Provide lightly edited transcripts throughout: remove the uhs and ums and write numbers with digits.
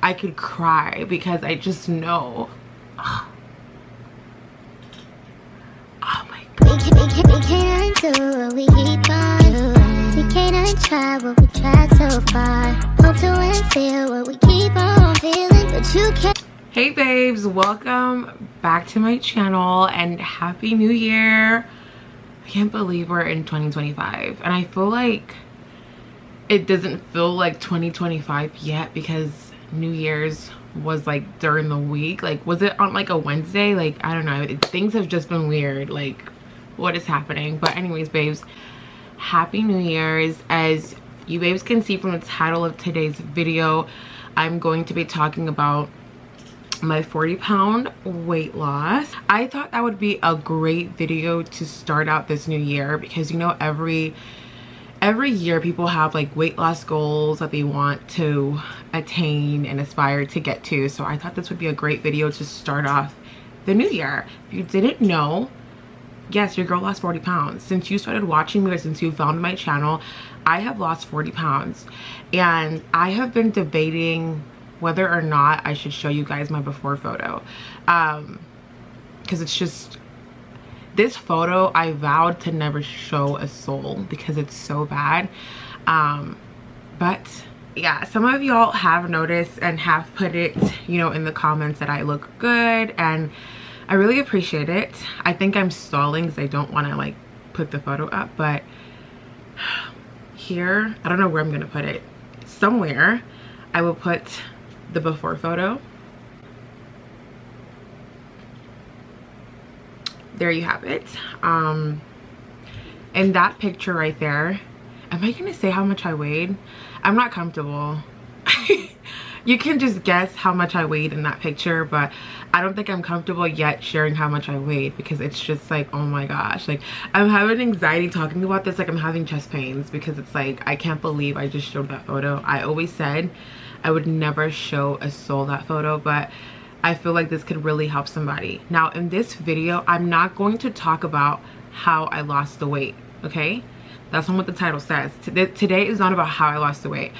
I could cry because I just know. Oh my God. We can't undo what we keep on doing. We can't untry what we tried so far. Hope to and feel what we keep on feeling, but you can't. Hey babes, welcome back to my channel and happy new year. I can't believe we're in 2025 and I feel like it doesn't feel like 2025 yet because New Year's was like during the week. Like, was it on like a Wednesday? Like, I don't know, things have just been weird. Like, what is happening? But anyways babes, happy New Year's. As you babes can see from the title of today's video, I'm going to be talking about my 40-pound weight loss. I thought that would be a great video to start out this new year because, you know, every year people have like weight loss goals that they want to attain and aspire to get to. So I thought this would be a great video to start off the new year. If you didn't know, yes, your girl lost 40 pounds. Since you started watching me or since you found my channel, I have lost 40 pounds. And I have been debating whether or not I should show you guys my before photo. Because it's just, this photo I vowed to never show a soul because it's so bad. But yeah, some of y'all have noticed and have put it, you know, in the comments that I look good, and I really appreciate it. I think I'm stalling because I don't want to like put the photo up, but here, I don't know where I'm gonna put it. Somewhere I will put the before photo. There you have it. In that picture right there, am I gonna say how much I weighed? I'm not comfortable. You can just guess how much I weighed in that picture, but I don't think I'm comfortable yet sharing how much I weighed because it's just like, oh my gosh, like I'm having anxiety talking about this. Like I'm having chest pains because it's like, I can't believe I just showed that photo. I always said I would never show a soul that photo, but I feel like this could really help somebody. Now in this video, I'm not going to talk about how I lost the weight, okay? That's not what the title says. Today is not about how I lost the weight.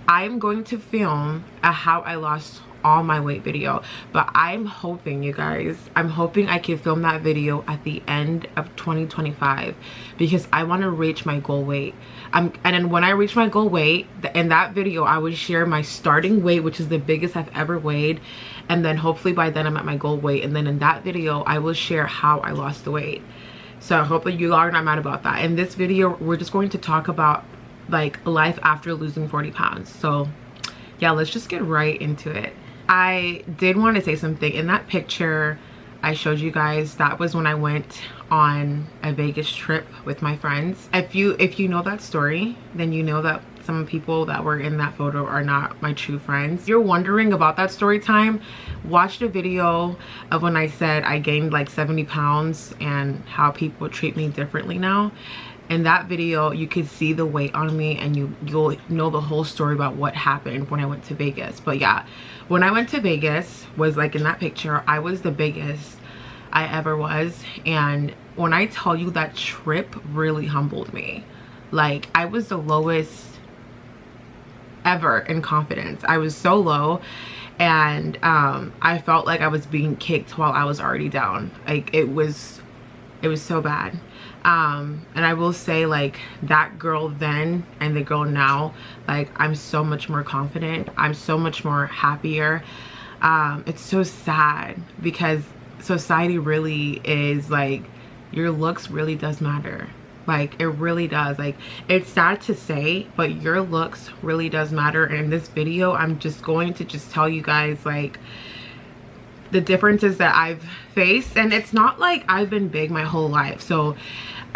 I'm going to film a how I lost all my weight video, but I'm hoping, you guys, I'm hoping I can film that video at the end of 2025 because I want to reach my goal weight. And then when I reach my goal weight, in that video I would share my starting weight, which is the biggest I've ever weighed, and then hopefully by then I'm at my goal weight, and then in that video I will share how I lost the weight. So I hope that you are not mad about that. In this video we're just going to talk about like life after losing 40 pounds. So yeah, let's just get right into it. I did want to say something. In that picture I showed you guys, that was when I went on a Vegas trip with my friends. If you know that story, then you know that some people that were in that photo are not my true friends. If you're wondering about that story time, watch the video of when I said I gained like 70 pounds and how people treat me differently now. In that video you could see the weight on me and you'll know the whole story about what happened when I went to Vegas. But yeah, when I went to Vegas, was like in that picture, I was the biggest I ever was. And when I tell you, that trip really humbled me. Like I was the lowest ever in confidence. I was so low, and I felt like I was being kicked while I was already down. Like it was so bad. And I will say, like, that girl then and the girl now, like, I'm so much more confident. I'm so much more happier. It's so sad because society really is like, your looks really does matter. Like, it really does. Like, it's sad to say, but your looks really does matter. And in this video, I'm just going to just tell you guys, like, the differences that I've faced. And it's not like I've been big my whole life. So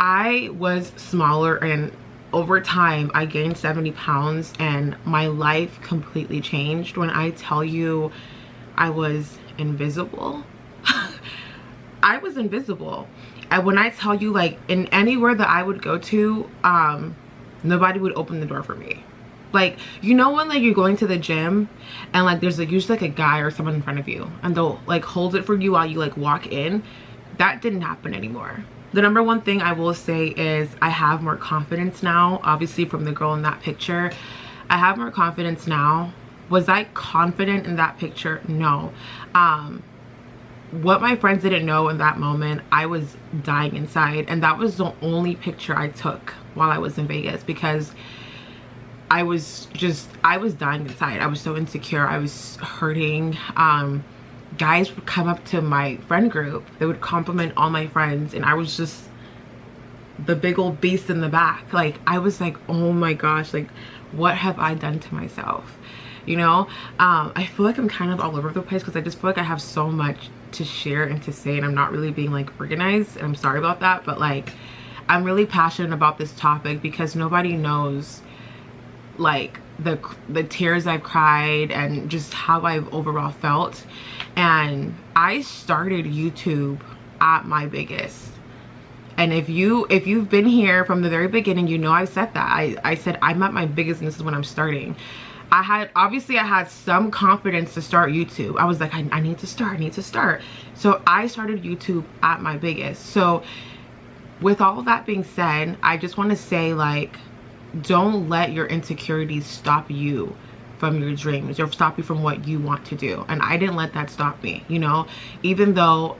I was smaller, and over time I gained 70 pounds and my life completely changed. When I tell you I was invisible, I was invisible. And when I tell you, like, in anywhere that I would go to, nobody would open the door for me. Like, you know when like you're going to the gym and like there's like usually like a guy or someone in front of you and they'll like hold it for you while you like walk in? That didn't happen anymore. The number one thing I will say is I have more confidence now. Obviously from the girl in that picture, I have more confidence now Was I confident in that picture? No. What my friends didn't know in that moment, I was dying inside, and that was the only picture I took while I was in Vegas, because I was dying inside. I was so insecure. I was hurting. Guys would come up to my friend group, they would compliment all my friends, and I was just the big old beast in the back. Like, I was like, oh my gosh, like, what have I done to myself? You know, I feel like I'm kind of all over the place because I just feel like I have so much to share and to say, and I'm not really being like organized, and I'm sorry about that, but like, I'm really passionate about this topic because nobody knows like the tears I've cried and just how I've overall felt. And I started YouTube at my biggest. And if you've been here from the very beginning, you know I said that. I said I'm at my biggest and this is when I'm starting. I had some confidence to start YouTube. I was like, I need to start. So I started YouTube at my biggest. So with all that being said, I just want to say, like, don't let your insecurities stop you from your dreams or stop you from what you want to do. And I didn't let that stop me, you know, even though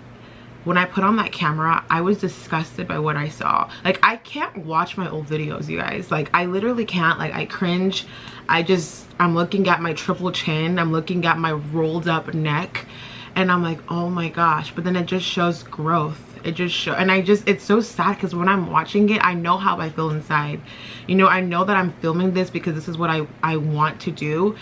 when I put on that camera, I was disgusted by what I saw. Like, I can't watch my old videos, you guys. Like, I literally can't. Like, I cringe. I'm looking at my triple chin. I'm looking at my rolled up neck. And I'm like, oh my gosh. But then it just shows growth. It's so sad because when I'm watching it, I know how I feel inside. You know, I know that I'm filming this because this is what I want to do.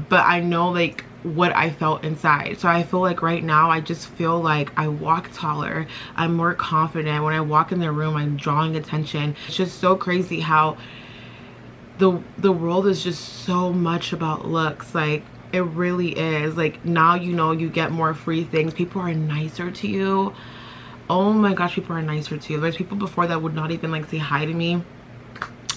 But I know, like, what I felt inside. So I feel like right now I just feel like I walk taller, I'm more confident. When I walk in the room, I'm drawing attention. It's just so crazy how the world is just so much about looks. Like, it really is. Like, now, you know, you get more free things, people are nicer to you. Oh my gosh, people are nicer to you. There's people before that would not even like say hi to me,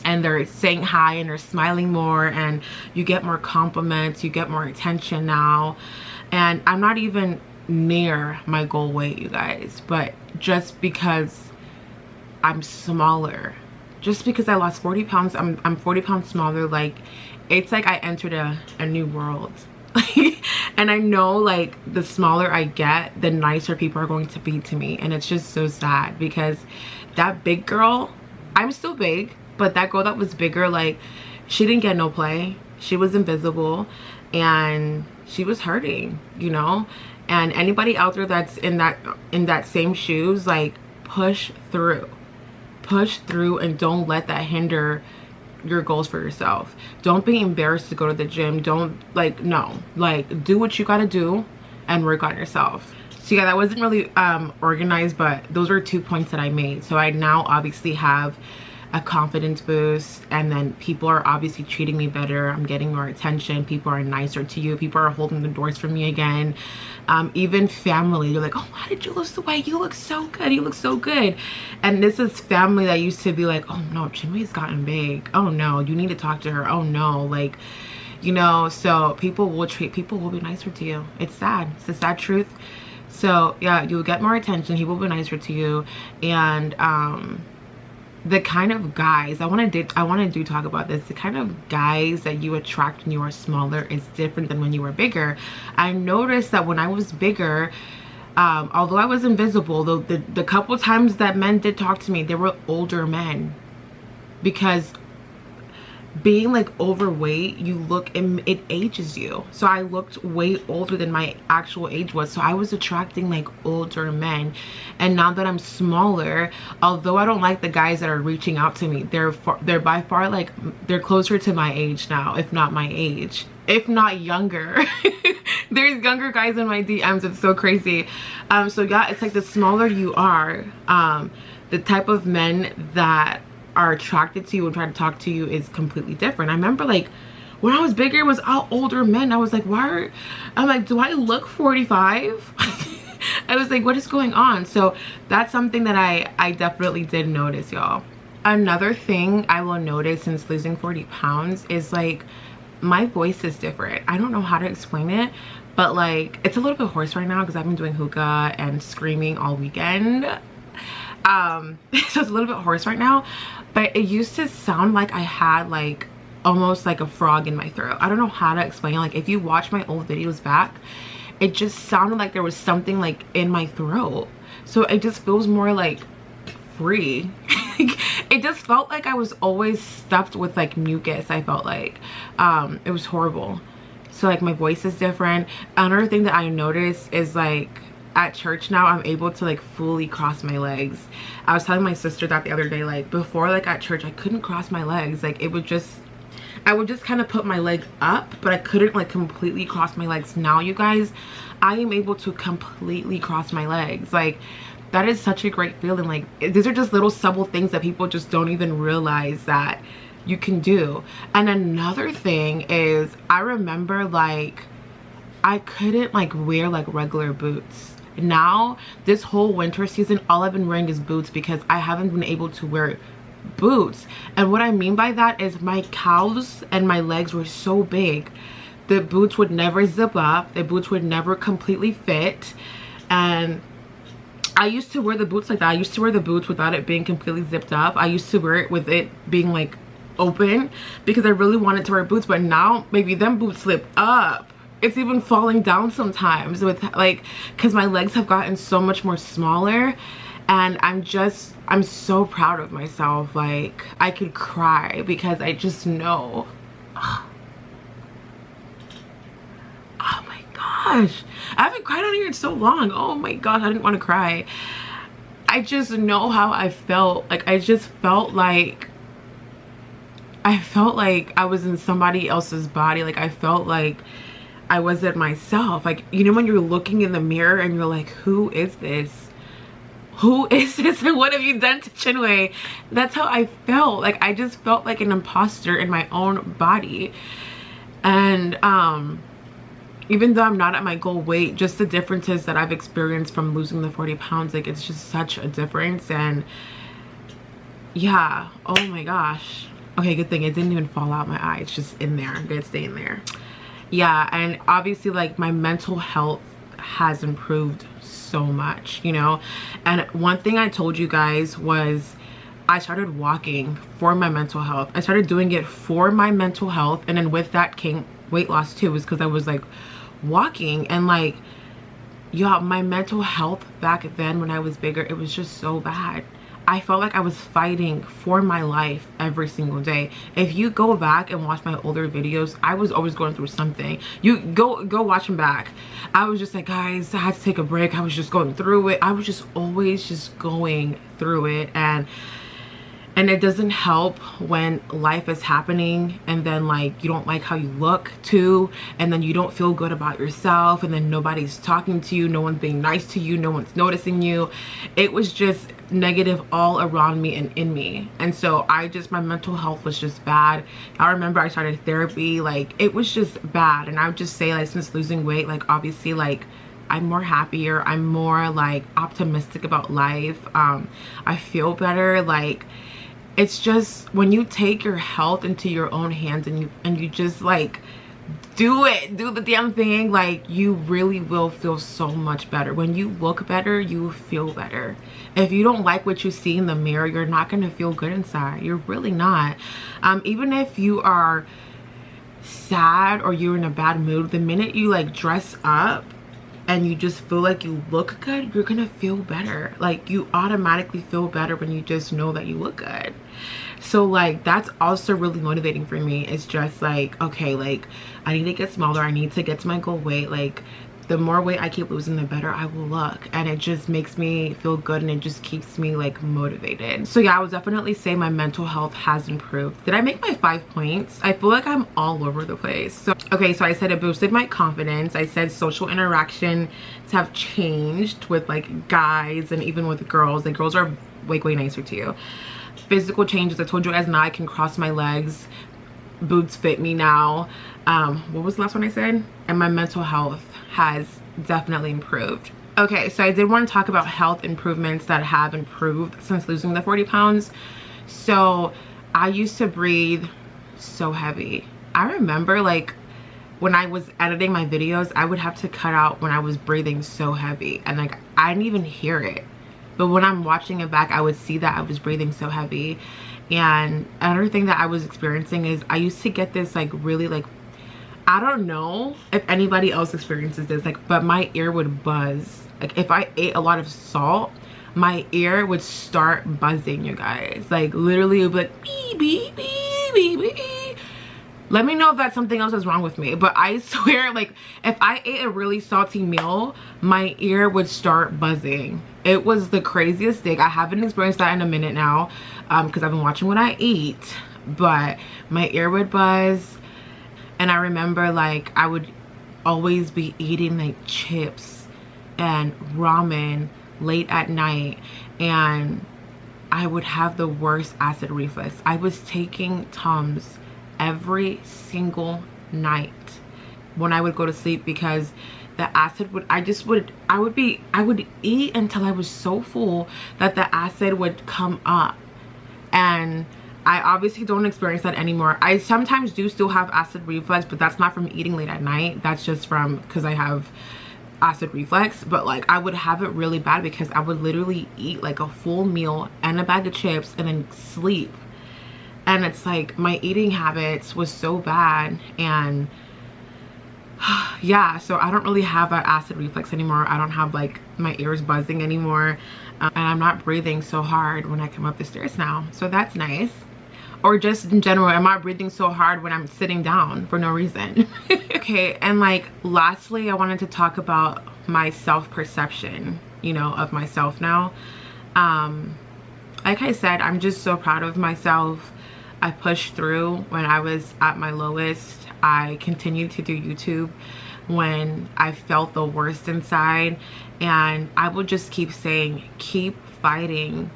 and they're saying hi and they're smiling more, and you get more compliments, you get more attention now. And I'm not even near my goal weight, you guys, but just because I'm smaller, just because I lost 40 pounds, I'm 40 pounds smaller, like, it's like I entered a new world. And I know, like, the smaller I get, the nicer people are going to be to me. And it's just so sad because that big girl, I'm still big, but that girl that was bigger, like, she didn't get no play. She was invisible and she was hurting, you know. And anybody out there that's in that same shoes, like, push through and don't let that hinder your goals for yourself. Don't be embarrassed to go to the gym. Don't, like, no, like, do what you gotta do and work on yourself. So yeah, that wasn't really organized, but those are 2 points that I made. So I now obviously have a confidence boost, and then people are obviously treating me better. I'm getting more attention. People are nicer to you. People are holding the doors for me again. Even family, they're like, oh, how did you lose the weight? You look so good. You look so good. And this is family that used to be like, oh no, Chinwei's gotten big. Oh no, you need to talk to her. Oh no, like, you know. So people will be nicer to you. It's sad. It's the sad truth. So yeah, you'll get more attention. People will be nicer to you. And the kind of guys I want to talk about this, the kind of guys that you attract when you are smaller is different than when you were bigger. I noticed that when I was bigger, although I was invisible, the couple times that men did talk to me, they were older men, because being like overweight, you look, it ages you. So I looked way older than my actual age was, so I was attracting like older men. And now that I'm smaller, although I don't like the guys that are reaching out to me, they're by far, like, they're closer to my age now, if not my age, if not younger. There's younger guys in my DMs. It's so crazy. So yeah, it's like the smaller you are, the type of men that are attracted to you and try to talk to you is completely different. I remember, like, when I was bigger, it was all older men. I was like, I'm like, do I look 45? I was like, what is going on? So that's something that I definitely did notice, y'all. Another thing I will notice since losing 40 pounds is, like, my voice is different. I don't know how to explain it, but, like, it's a little bit hoarse right now because I've been doing hookah and screaming all weekend. So it's a little bit hoarse right now, but it used to sound like I had, like, almost like a frog in my throat. I don't know how to explain. Like if you watch my old videos back, it just sounded like there was something like in my throat. So it just feels more like free. It just felt like I was always stuffed with like mucus. I felt like it was horrible. So like my voice is different. Another thing that I noticed is like at church now I'm able to like fully cross my legs. I was telling my sister that the other day, like before, like at church I couldn't cross my legs. Like it would just, I would just kind of put my leg up, but I couldn't like completely cross my legs. Now you guys, I am able to completely cross my legs. Like that is such a great feeling. Like these are just little subtle things that people just don't even realize that you can do. And another thing is I remember like I couldn't like wear like regular boots. Now this whole winter season all I've been wearing is boots because I haven't been able to wear boots. And what I mean by that is my calves and my legs were so big, the boots would never zip up, the boots would never completely fit. And I used to wear the boots like that. I used to wear the boots without it being completely zipped up. I used to wear it with it being like open because I really wanted to wear boots. But now maybe them boots slip up. It's even falling down sometimes with like, because my legs have gotten so much more smaller. And I'm so proud of myself. Like I could cry because I just know. Oh my gosh, I haven't cried on here in so long. Oh my gosh, I didn't want to cry. I just know how I felt. Like I just felt like I was in somebody else's body. Like I felt like I wasn't myself. Like, you know when you're looking in the mirror and you're like, who is this? Who is this and what have you done to Chinwe? That's how I felt. Like I just felt like an imposter in my own body. And even though I'm not at my goal weight, just the differences that I've experienced from losing the 40 pounds, like it's just such a difference. And yeah, oh my gosh. Okay, good thing it didn't even fall out my eye. It's just in there. I'm gonna stay in there. Yeah, and obviously like my mental health has improved so much, you know. And one thing I told you guys was I started walking for my mental health. I started doing it for my mental health, and then with that came weight loss too, was because I was like walking. And like, yeah, my mental health back then when I was bigger, it was just so bad. I felt like I was fighting for my life every single day. If you go back and watch my older videos, I was always going through something. You go watch them back. I was just like, guys, I had to take a break. I was just going through it. I was just always just going through it. And it doesn't help when life is happening and then like you don't like how you look too, and then you don't feel good about yourself, and then nobody's talking to you, no one's being nice to you, no one's noticing you. It was just negative all around me and in me. And so my mental health was just bad. I remember I started therapy. Like it was just bad. And I would just say like since losing weight, like obviously like I'm more happier, I'm more like optimistic about life. I feel better. Like it's just when you take your health into your own hands and you just like do the damn thing, like you really will feel so much better. When you look better, you feel better. If you don't like what you see in the mirror, you're not going to feel good inside. You're really not. Even if you are sad or you're in a bad mood, the minute you like dress up and you just feel like you look good, you're gonna feel better. Like you automatically feel better when you just know that you look good. So like that's also really motivating for me. It's just like, okay, like I need to get smaller, I need to get to my goal weight. Like the more weight I keep losing, the better I will look. And it just makes me feel good, and it just keeps me like motivated. So yeah, I would definitely say my mental health has improved. Did I make my 5 points? I feel like I'm all over the place. So okay, so I said it boosted my confidence. I said social interactions have changed with like guys and even with girls. Like girls are way nicer to you. Physical changes, I told you guys, now I can cross my legs, boots fit me now. What was the last one I said? And my mental health has definitely improved. Okay, so I did want to talk about health improvements that have improved since losing the 40 pounds. So I used to breathe so heavy. I remember like when I was editing my videos, I would have to cut out when I was breathing so heavy, and like I didn't even hear it. But when I'm watching it back, I would see that I was breathing so heavy. And another thing that I was experiencing is I used to get this like really like, I don't know if anybody else experiences this, like, but my ear would buzz. Like if I ate a lot of salt, my ear would start buzzing, you guys. Like literally it would be like beep beep beep beep beep. Let me know if that's something else that's wrong with me, but I swear, like if I ate a really salty meal, my ear would start buzzing. It was the craziest thing. I haven't experienced that in a minute now, because I've been watching what I eat, but my ear would buzz. And I remember like I would always be eating like chips and ramen late at night, and I would have the worst acid reflux. I was taking Tums every single night when I would go to sleep, because the acid would, I would eat until I was so full that the acid would come up. And I obviously don't experience that anymore. I sometimes do still have acid reflux, but that's not from eating late at night. That's just from because I have acid reflux. But like I would have it really bad because I would literally eat like a full meal and a bag of chips and then sleep. And it's like my eating habits was so bad. And yeah, so I don't really have that acid reflux anymore. I don't have like my ears buzzing anymore. And I'm not breathing so hard when I come up the stairs now. So that's nice. Or just in general, I'm not breathing so hard when I'm sitting down for no reason. Okay, and like lastly, I wanted to talk about my self-perception, you know, of myself now. Like I said, I'm just so proud of myself. I pushed through when I was at my lowest. I continued to do YouTube when I felt the worst inside, and I will just keep saying, keep fighting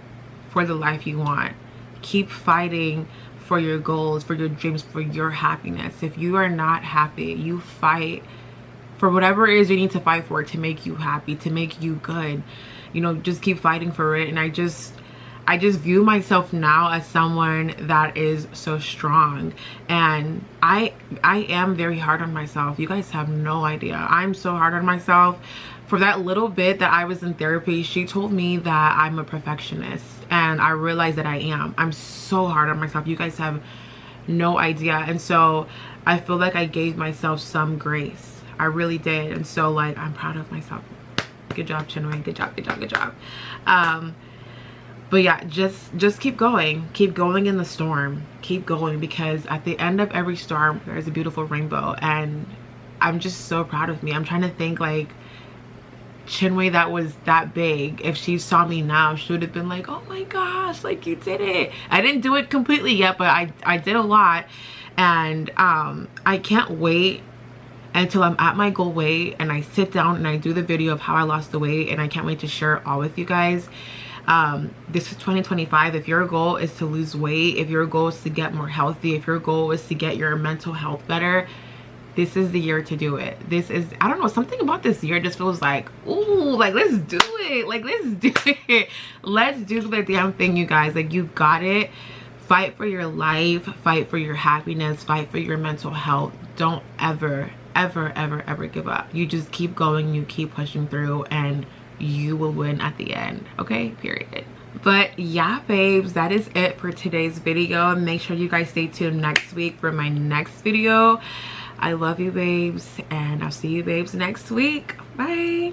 for the life you want. Keep fighting for your goals, for your dreams, for your happiness. If you are not happy, you fight for whatever it is you need to fight for to make you happy, to make you good. You know, just keep fighting for it. And I just view myself now as someone that is so strong. And I am very hard on myself. You guys have no idea. I'm so hard on myself. For that little bit that I was in therapy, she told me that I'm a perfectionist, and I realized that I am. I'm so hard on myself. You guys have no idea. And so I feel like I gave myself some grace. I really did. And so like I'm proud of myself. Good job, Chinwe. Good job, good job, good job. But yeah, just keep going in the storm. Keep going, because at the end of every storm there's a beautiful rainbow. And I'm just so proud of me. I'm trying to think, like, Chinwe that was that big, if she saw me now, she would have been like, oh my gosh, like you did it. I didn't do it completely yet, but I did a lot. And I can't wait until I'm at my goal weight and I sit down and I do the video of how I lost the weight, and I can't wait to share it all with you guys. This is 2025. If your goal is to lose weight, if your goal is to get more healthy, if your goal is to get your mental health better, this is the year to do it. This is, I don't know, something about this year just feels like, ooh, like let's do it. Like let's do it. Let's do the damn thing, you guys. Like you got it. Fight for your life, fight for your happiness, fight for your mental health. Don't ever give up. You just keep going, you keep pushing through, and you will win at the end. Okay, period. But yeah, babes, that is it for today's video. Make sure you guys stay tuned next week for my next video. I love you, babes, and I'll see you, babes, next week. Bye.